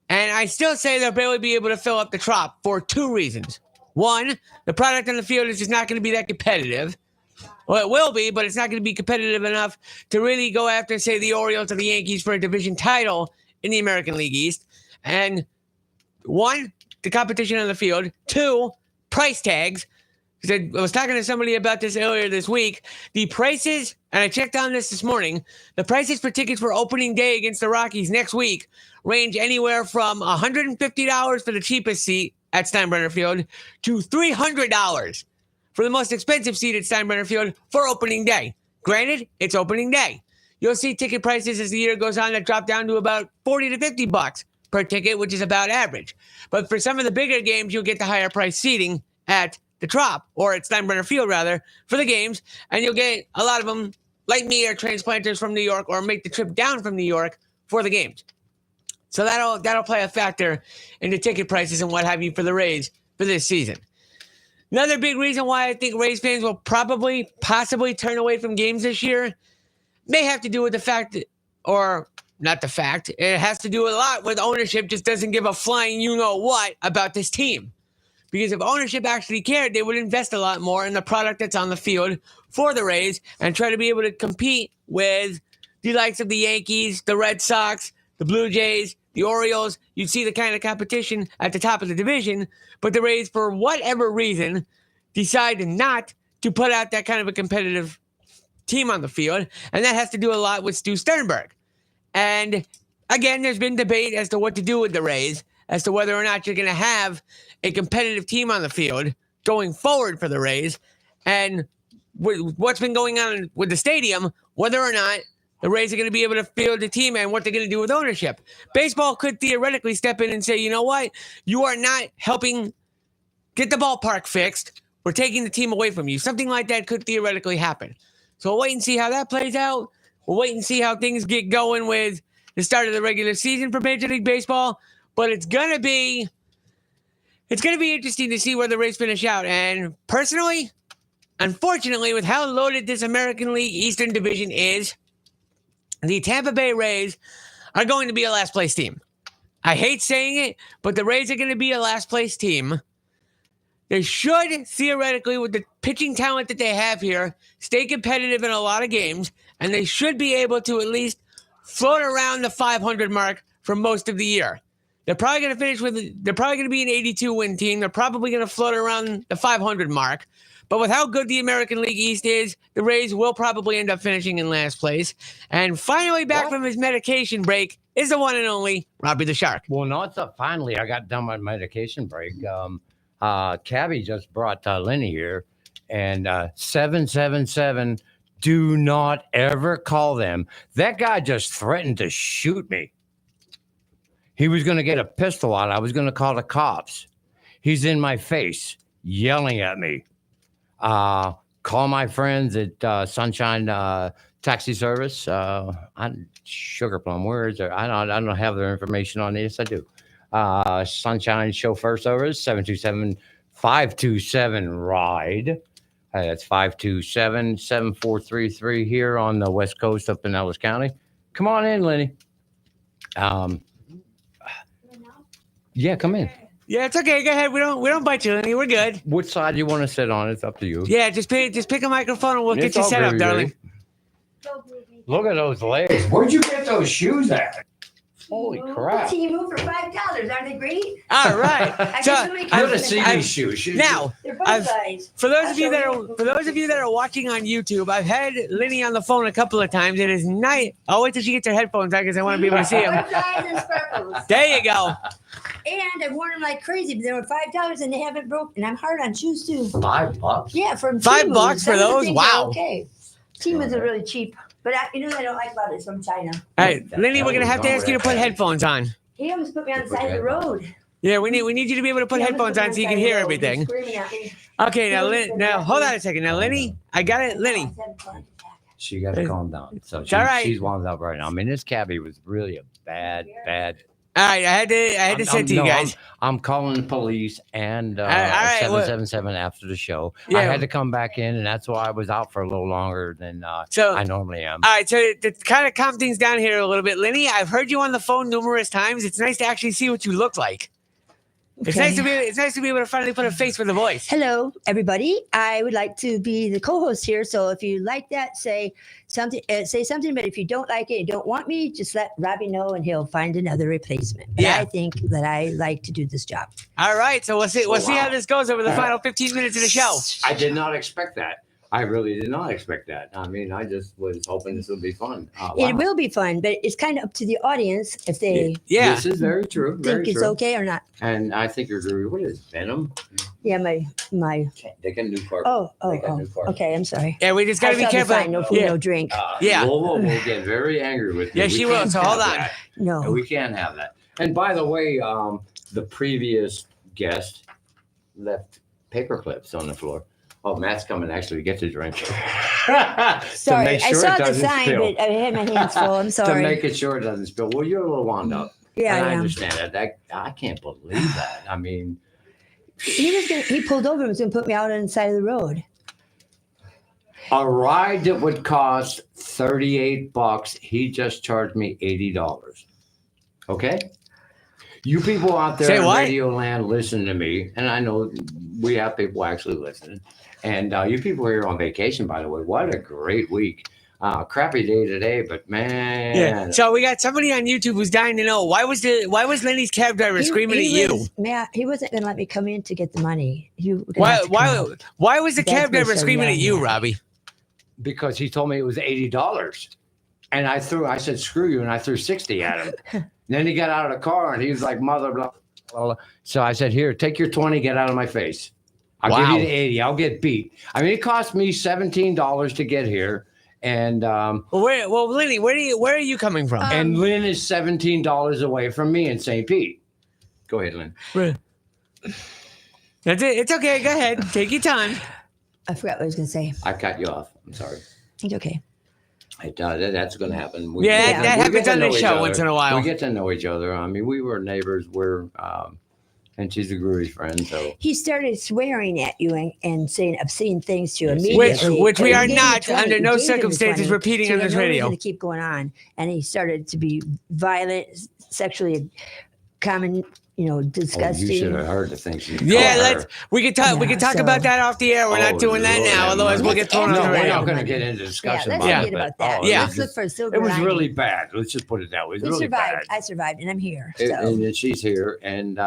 And I still say they'll barely be able to fill up the Trop for 2 reasons. One, the product on the field is just not going to be that competitive. Well, it will be, but it's not going to be competitive enough to really go after, say, the Orioles or the Yankees for a division title in the American League East. And 1, the competition on the field. 2, price tags. I was talking to somebody about this earlier this week. The prices, and I checked on this morning, the prices for tickets for opening day against the Rockies next week range anywhere from $150 for the cheapest seat at Steinbrenner Field to $300 for the most expensive seat at Steinbrenner Field for opening day. Granted, it's opening day. You'll see ticket prices as the year goes on that drop down to about $40 to $50 per ticket, which is about average. But for some of the bigger games, you'll get the higher price seating at the Trop, or at Steinbrenner Field rather, for the games, and you'll get a lot of them, like me, are transplanters from New York or make the trip down from New York for the games. So that'll play a factor into ticket prices and what have you for the Rays for this season. Another big reason why I think Rays fans will possibly turn away from games this year may have to do with the fact, or not the fact, it has to do a lot with ownership just doesn't give a flying you-know-what about this team. Because if ownership actually cared, they would invest a lot more in the product that's on the field for the Rays and try to be able to compete with the likes of the Yankees, the Red Sox, the Blue Jays, the Orioles. You'd see the kind of competition at the top of the division, but the Rays, for whatever reason, decided not to put out that kind of a competitive team on the field, and that has to do a lot with Stu Sternberg. And again, there's been debate as to what to do with the Rays, as to whether or not you're going to have a competitive team on the field going forward for the Rays, and what's been going on with the stadium, whether or not the Rays are going to be able to field a team and what they're going to do with ownership. Baseball could theoretically step in and say, you know what? You are not helping get the ballpark fixed. We're taking the team away from you. Something like that could theoretically happen. So we'll wait and see how that plays out. We'll wait and see how things get going with the start of the regular season for Major League Baseball. But it's gonna be interesting to see where the Rays finish out. And personally, unfortunately, with how loaded this American League Eastern Division is, the Tampa Bay Rays are going to be a last place team. I hate saying it, but the Rays are going to be a last place team. They should, theoretically, with the pitching talent that they have here, stay competitive in a lot of games, and they should be able to at least float around the 500 mark for most of the year. They're probably going to be an 82 win team. They're probably going to float around the 500 mark. But with how good the American League East is, the Rays will probably end up finishing in last place. And finally back from his medication break is the one and only Robbie the Shark. Well, no, it's up. Finally, I got done my medication break. Cabby just brought Lenny here, and 777. Do not ever call them. That guy just threatened to shoot me. He was going to get a pistol out. I was going to call the cops. He's in my face, yelling at me. Call my friends at Sunshine Taxi Service. Sugar Plum. Where is there? I don't have their information on this. I do. Sunshine Chauffeur Service, 727-527-RIDE. That's 527-7433 here on the West Coast up in Ellis County. Come on in, Lenny. Yeah, come in. Yeah, it's okay. Go ahead. We don't bite you, Lenny. We're good. Which side do you want to sit on? It's up to you. Yeah, just pick a microphone and we'll It's get you all set up, groovy, darling. Look at those legs. Where'd you get those shoes at? Holy crap. See, you move for $5. Aren't they great? All right. So I want to see these shoes. now, They're both size. for those of you that are watching on YouTube, I've had Lenny on the phone a couple of times. It is night. I'll wait till she gets her headphones on because I want to be able to see him. Both size and sparkles. There you go. And I've worn them like crazy, but they were $5 and they haven't broken. And I'm hard on shoes too. $5? Yeah, from $5 Temu. for Some of the those? things are Wow. Okay. Temu's are really cheap. But you know what I don't like about it? It's from China. All right, Lenny, we're gonna have to ask you to put headphones on. He almost put me on the side of the road. Yeah, we need you to be able to put He headphones almost on put so me you on can the hear side of the road. He was everything. screaming at me. Okay, now hold on a second. Now, Lenny, I got it. Lenny, She got to calm down. So all right. she's wound up right now. I mean, this cabbie was really a bad. all right, I had to say to you guys. I'm calling the police and all right, 777 after the show. Yeah. I had to come back in, and that's why I was out for a little longer than So- I normally am. All right, so to kind of calm things down here a little bit, Lenny, I've heard you on the phone numerous times. It's nice to actually see what you look like. It's nice to be able to finally put a face with a voice. Hello, everybody. I would like to be the co-host here. So if you like that, say something. But if you don't like it, you don't want me, just let Robbie know, and he'll find another replacement. But Yeah. I think that I like to do this job. All right, so we'll see how this goes over the final 15 minutes of the show. I did not expect that. I really did not expect that. I mean, I just was hoping this would be fun. It will be fun, but it's kind of up to the audience if they Yeah. This is very true. Very think it's true. okay or not. And I think you're agree. What is Venom? Yeah, my. They can do part. Oh. New part. Okay, I'm sorry. Yeah, we just got to be I shall careful. fine. No food, Yeah. no drink. Yeah. Lola will get very angry with me. Yeah, We she will, can't so have hold on. that. No. We can't have that. And by the way, the previous guest left paper clips on the floor. Oh, Matt's coming actually to get the drink. Sorry, I saw the sign, but I had my hands full. I'm To sorry. make it sure it doesn't spill. Well, you're a little wound up. Yeah, and I I am. understand that. I can't believe that. I mean, He pulled over and was going to put me out on the side of the road. a ride that would cost $38, he just charged me $80. Okay? You people out there Say in what? Radio Land, listen to me, and I know we have people actually listening. And you people here on vacation, by the way, what a great week. Crappy day today, but man. Yeah. So we got somebody on YouTube who's dying to know why was Lenny's cab driver screaming at you? Matt, he wasn't going to let me come in to get the money. You were gonna have to come out. Why was the That's cab driver what's so screaming at young, you, yeah. Robbie? Because he told me it was $80. And I said, screw you, and I threw 60 at him. Then he got out of the car and he was like, mother, blah, blah, blah. So I said, here, take your 20, get out of my face. I'll give you the 80. I'll get beat. I mean, it cost me $17 to get here. And Lenny, where are you coming from? and Lynn is $17 away from me in St. Pete. Go ahead, Lynn. That's it. It's okay. Go ahead. Take your time. I forgot what I was going to say. I cut you off. I'm sorry. It's okay. That's going to happen. That we happens get to on know this each show other. once in a while. We get to know each other. I mean, we were neighbors. And she's a Groovy friend. So He started swearing at you and saying obscene things to you Yes, immediately. Which we But are he gave not, him the 20. under no He gave him the circumstances, 20. repeating So on he had this no radio. reason to keep going on, and he started to be violent, sexually common, disgusting. you should have heard the things she Yeah, called her. we could talk. We Yeah, could talk so- about that off the air. We're not doing that Lord now. have Otherwise, we'll mercy. get thrown on No, the we're radio. not going to get into discussion let's about forget it. about that. Yeah. Let's look for a silver It was lining. really bad. Let's just put it that way. It was We really survived. bad. I survived, and I'm here. And, So and then she's here, and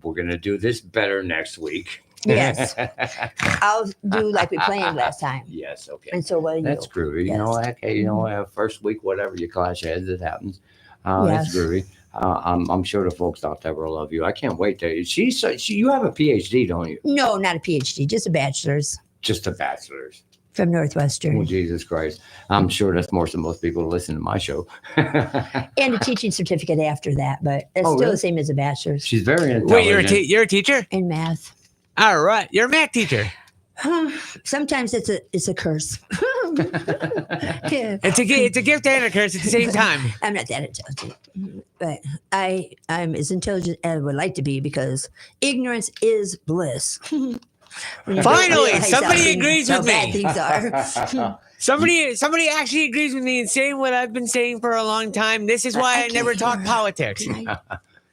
we're going to do this better next week. yes, I'll do like we planned last time, Yes, okay. and so will you. That's groovy. You know, okay, first week, whatever, you clash heads, it happens. That's Yes. groovy. I'm sure the folks out there will love you. I can't wait to. You have a PhD, don't you? No, not a PhD, just a bachelor's Just a bachelor's. from Northwestern, Oh, Jesus Christ. I'm sure that's more than most people who listen to my show. and a teaching certificate after that, but it's Oh, still really? the same as a bachelor's She's very intelligent. Wait, you're a teacher? in math. All right, you're a math teacher. Sometimes it's a curse. Yeah. It's a gift and a curse at the same time. I'm not that intelligent, but I'm as intelligent as I would like to be because ignorance is bliss. When you don't Finally, realize somebody how things- agrees how with bad me. Things are. Somebody actually agrees with me in saying what I've been saying for a long time. This is why I never talk politics.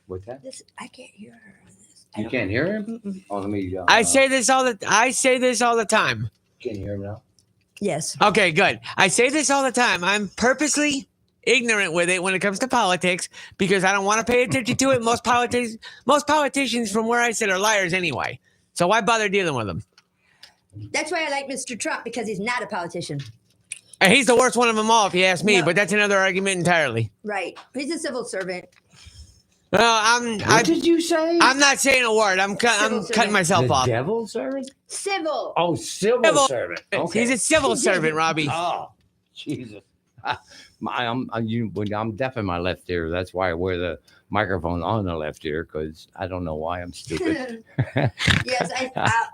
What's that? I can't hear her. You can't hear him? Oh, let me. I say this all the time. Can you hear him now? Yes. Okay, good. I say this all the time. I'm purposely ignorant with it when it comes to politics because I don't want to pay attention to it. Most politicians from where I sit are liars anyway. So why bother dealing with them? That's why I like Mr. Trump because he's not a politician. And he's the worst one of them all, if you ask me. No. But that's another argument entirely. Right. He's a civil servant. What did you say? I'm not saying a word. I'm cutting servant. myself the off. devil servant? Civil. Oh, civil Civil- servant. Okay. He's a civil servant, Robbie. Oh, Jesus. I'm deaf in my left ear. That's why I wear the microphone on the left ear because I don't know why I'm stupid. Yes.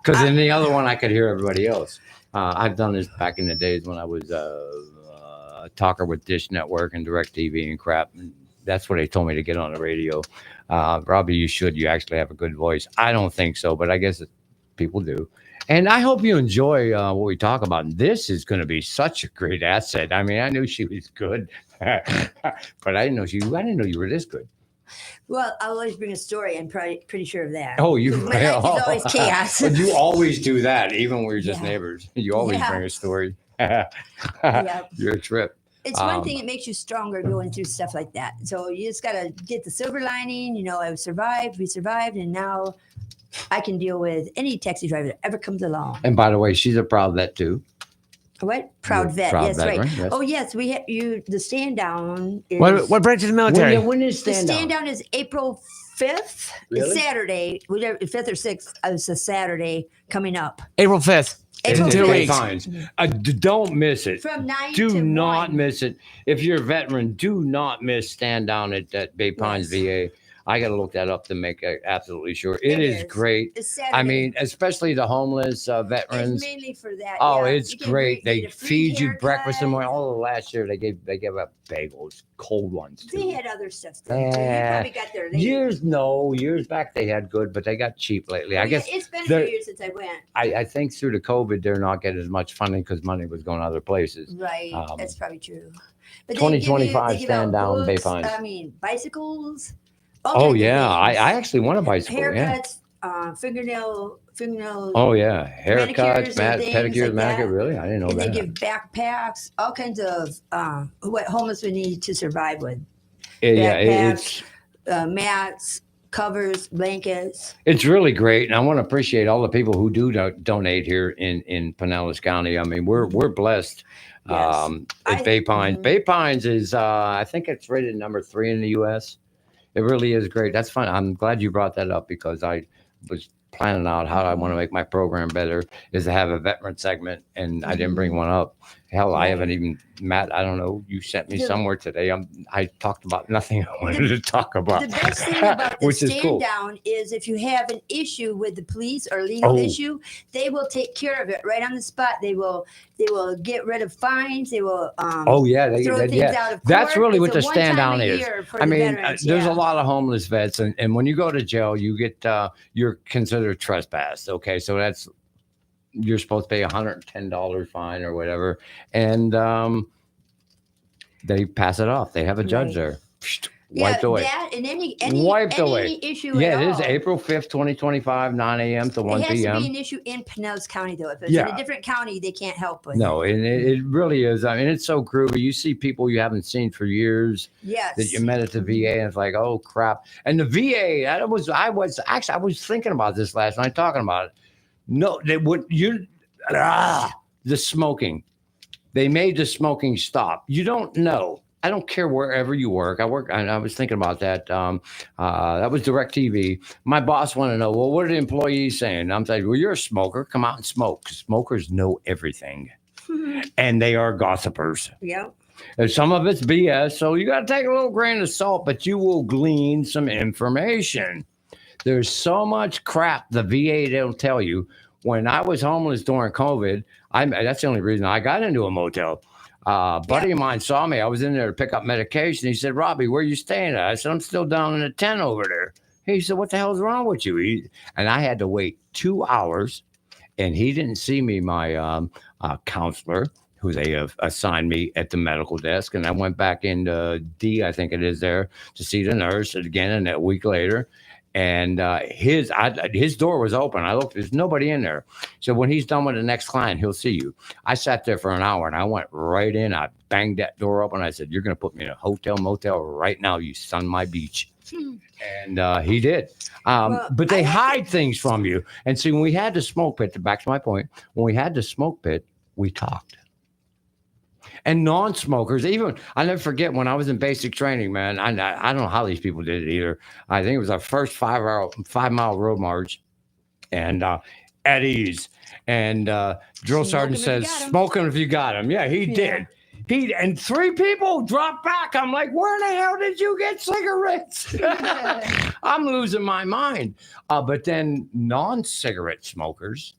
Because in the other one, I could hear everybody else. I've done this back in the days when I was a talker with Dish Network and DirecTV and crap. And that's what they told me to get on the radio. Robbie, you should. You actually have a good voice. I don't think so, but I guess people do. And I hope you enjoy what we talk about. This is going to be such a great asset. I mean, I knew she was good, but I didn't know you were this good. Well, I'll always bring a story. I'm pretty sure of that. Oh, you My life is always chaos. But you always do that, even when we're just Yeah. neighbors. You always Yeah. bring a story. Yep. You're a trip. It's one thing, it makes you stronger going through stuff like that. So you just got to get the silver lining. We survived, and now I can deal with any taxi driver that ever comes along. And by the way, she's a proud vet too. What? Proud You're a vet. proud Yes, veteran, right. yes. Oh, yes. We have you. The stand down is. What branch of the military? When is The stand stand down? down is April 5th. Really? It's Saturday. Whatever, 5th or 6th. It's a Saturday coming up. April 5th. April In 2 5th. weeks. Fines. Don't miss it. From 9 Do to not 1. miss it. If you're a veteran, do not miss stand down at that Bay Pines Yes. VA. I got to look that up to make absolutely sure. It is is. great. It's Saturday. I mean, especially the homeless it's veterans. mainly for that. Oh, yeah. it's You can great. They get a free feed you breakfast in the haircut. morning. Oh, last year they gave out bagels, cold ones They too. had other stuff. Too. You Eh, probably got there late. Years back they had good, but they got cheap lately. Oh, I yeah, guess it's been a they're- few years since I went. I think through the COVID they're not getting as much funding because money was going other places. Right, Um, that's probably true. But they 2025 give out stand down Bay books, Pines. I mean, bicycles. Oh kinds of yeah, I things. actually want a bicycle. Yeah. Haircuts, fingernail. Oh yeah, Manicures haircuts, and things pedicures, like manicure. that. Really, I didn't know And they that. give backpacks, all kinds of what homeless would need to survive with. Yeah, Backpacks, mats, covers, blankets. it's really great, and I want to appreciate all the people who do donate here in Pinellas County. I mean, we're blessed. Yes. At Bay Pines. Bay Pines is I think it's rated number 3 in the U.S. It really is great. That's fun. I'm glad you brought that up because I was planning out how I want to make my program better is to have a veteran segment, and I didn't bring one up. Hell, I haven't even, Matt, I don't know. You sent me somewhere today. I talked about nothing I wanted to talk about. The best thing about the which is stand cool. down is if you have an issue with the police or legal issue, they will take care of it right on the spot. They will get rid of fines. They will Oh yeah, throw things out of court. That's really what It's the a stand one-time down a is. year for I the mean, veterans, there's yeah. a lot of homeless vets, and when you go to jail, you get you're considered trespassed. Okay, so you're supposed to pay $110 fine or whatever, and they pass it off. They have a judge there. Wiped away. That and any Wiped away. issue Yeah, at it is all. April 5th, 2025, 9 a.m. to 1 It has p.m. to be an issue in Pinellas County, though. If it's in a different county, they can't help with No, it. and it really is. I mean, it's so groovy. You see people you haven't seen for years Yes. that you met at the VA, and it's like, oh crap. And the VA, I was thinking about this last night, talking about it. No, the smoking. They made the smoking stop. You don't know. I don't care wherever you work. I was thinking about that. That was DirecTV. My boss wanted to know, well, what are the employees saying? I'm saying, well, you're a smoker. Come out and smoke. 'Cause smokers know everything. And they are gossipers. Yep. And some of it's BS. So you got to take a little grain of salt, but you will glean some information. There's so much crap the VA don't tell you. When I was homeless during COVID, that's the only reason I got into a motel. Buddy of mine saw me. I was in there to pick up medication. He said, Robbie, where are you staying at? I said, I'm still down in the tent over there. He said, what the hell's wrong with you? And I had to wait 2 hours, and he didn't see me. My counselor, who they have assigned me at the medical desk, and I went back into D, I think it is there, to see the nurse again, and a week later. And his door was open. I looked, there's nobody in there. So when he's done with the next client, he'll see you. I sat there for an hour, and I went right in. I banged that door open. I said, you're going to put me in a hotel, motel right now, you son of my beach. And he did. But they hide things from you. And see, when we had the smoke pit, back to my point, when we had the smoke pit, we talked. And non-smokers, even I never forget when I was in basic training, man. I don't know how these people did it either. I think it was our first 5-mile road march, and at ease. And drill sergeant says, "Smoke him if you got him." Yeah, he did. And 3 people dropped back. I'm like, where the hell did you get cigarettes? I'm losing my mind. But then non-cigarette smokers,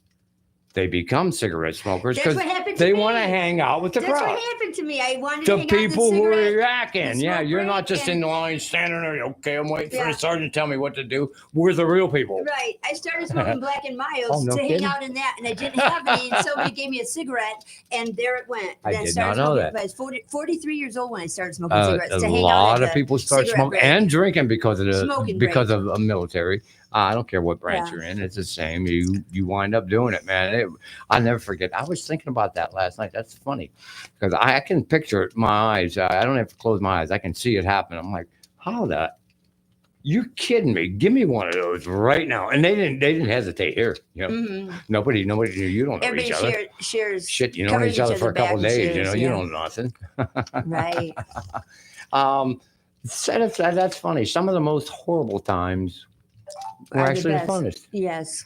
they become cigarette smokers because they want to hang out with the crowd. That's what happened to me. I wanted the to hang people out who are cigarette, yakking. Yeah, you're not just in the line standing there. Okay, I'm waiting for the sergeant to tell me what to do. We're the real people. Right. I started smoking Black and Miles no to kidding? hang out in that, and I didn't have any. And somebody gave me a cigarette, and there it went. I Then did started not know smoking. that. I was 43 years old when I started smoking cigarettes. A to hang out lot at of people start cigarette smoking break. and drinking because of Smoking because break. of a military. I don't care what branch Yeah. you're in; it's the same. You wind up doing it, man. I'll never forget. I was thinking about that last night. That's funny because I can picture it in my eyes. I don't have to close my eyes. I can see it happen. I'm like, how that? You're kidding me? Give me one of those right now. And they didn't hesitate here. You know, nobody. You don't know Everybody each other. shares. Shit, you know covers each other for a back couple and days. shares, You yeah. know nothing. Right. That's funny. Some of the most horrible times were Are the actually the best. funnest. Yes.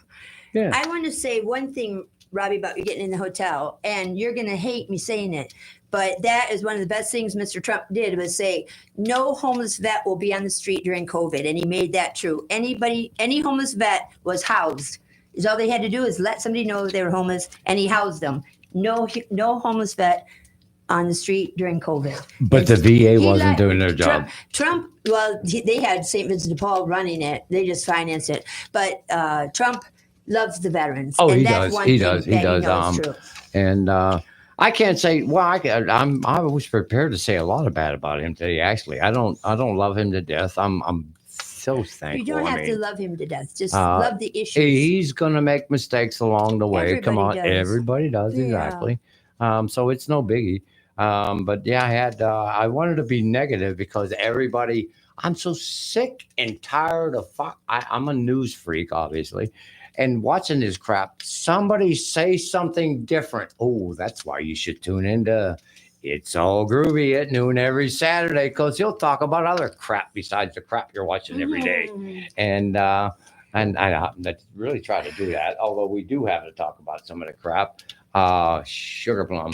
Yeah. I want to say one thing, Robbie, about you getting in the hotel, and you're going to hate me saying it, but that is one of the best things Mr. Trump did was say, no homeless vet will be on the street during COVID. And he made that true. Any homeless vet was housed. Is all they had to do is let somebody know they were homeless, and he housed them. No homeless vet on the street during COVID. But the VA wasn't doing their job. Trump, they had St. Vincent de Paul running it. They just financed it. But Trump loves the veterans. Oh, and he that's does. one He thing does. He that does. knows true. And I can't say. Well, I was prepared to say a lot of bad about him today. Actually, I don't love him to death. I'm so thankful. You don't I have mean, to love him to death. Just love the issues. he's going to make mistakes along the way. Come on. Everybody does. Everybody does. Yeah. Exactly. So it's no biggie. But yeah, I wanted to be negative because I'm so sick and tired of I'm a news freak, obviously. And watching this crap, somebody say something different. Oh, that's why you should tune into It's All Groovy at noon every Saturday, because he'll talk about other crap besides the crap you're watching every day. And I really try to do that, although we do have to talk about some of the crap. Sugar Plum.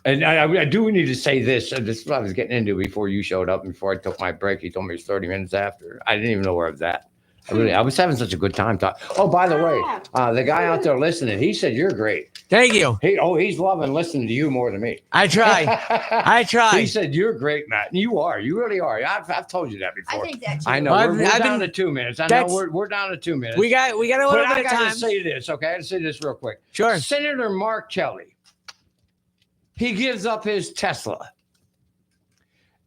And I do need to say this. This is what I was getting into before you showed up and before I took my break. He told me it was 30 minutes after. I didn't even know where I was at. I was having such a good time talking. Oh, by the way, the guy out there listening, he said you're great. Thank you. He's loving listening to you more than me. I try. I try. He said you're great, Matt. And you are. You really are. I've told you that before. I think that too. I know. Well, We're I've down been- to 2 minutes. I know we're down to 2 minutes. We got a little But I bit of got time. to say this. Okay, I got to say this real quick. Sure. Senator Mark Kelly. He gives up his Tesla.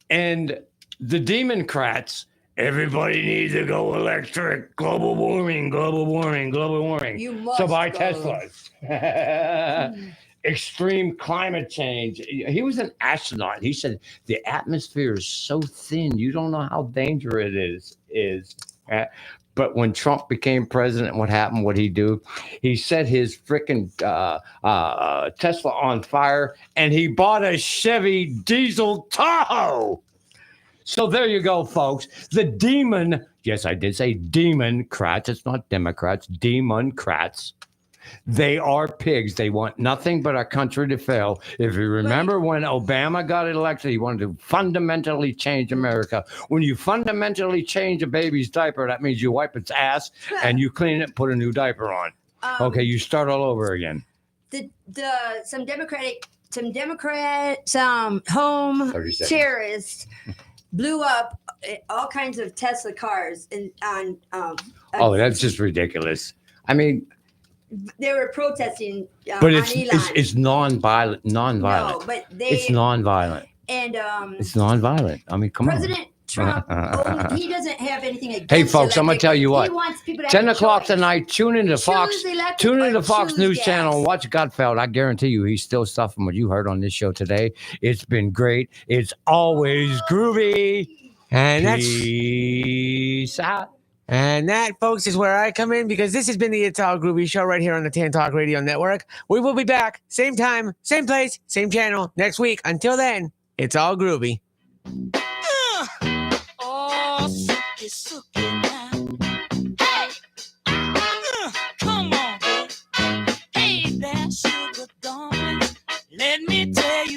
And the Democrats, everybody needs to go electric. Global warming, global warming, global warming. You must So buy go. Teslas. Extreme climate change. He was an astronaut. He said the atmosphere is so thin, you don't know how dangerous it is. But when Trump became president, what happened? What'd he do? He set his freaking Tesla on fire, and he bought a Chevy diesel Tahoe. So there you go, folks. The demon, yes, I did say Democrats. It's not Democrats, Democrats. They are pigs. They want nothing but our country to fail. If you remember when Obama got elected, he wanted to fundamentally change America. When you fundamentally change a baby's diaper, that means you wipe its ass and you clean it and put a new diaper on. Okay, you start all over again. Some home 30 seconds. terrorists blew up all kinds of Tesla cars Oh, that's just ridiculous. I mean, they were protesting but on it's Elon. nonviolent. No, but It's nonviolent. and It's nonviolent. I mean, come President Trump, he doesn't have anything against. Hey, folks, I'm gonna electric. tell you what. He wants people to have 10 a o'clock choice. tonight, tune into Fox. Choose electric Tune into or Fox choose News gas. Channel and watch Gutfeld. I guarantee you he's still stuffing what you heard on this show today. It's been great. It's always groovy. And that's Peace out. And that, folks, is where I come in, because this has been the It's All Groovy show right here on the Tan Talk Radio Network. We will be back, same time, same place, same channel next week. Until then, it's all groovy. Oh, suki, suki.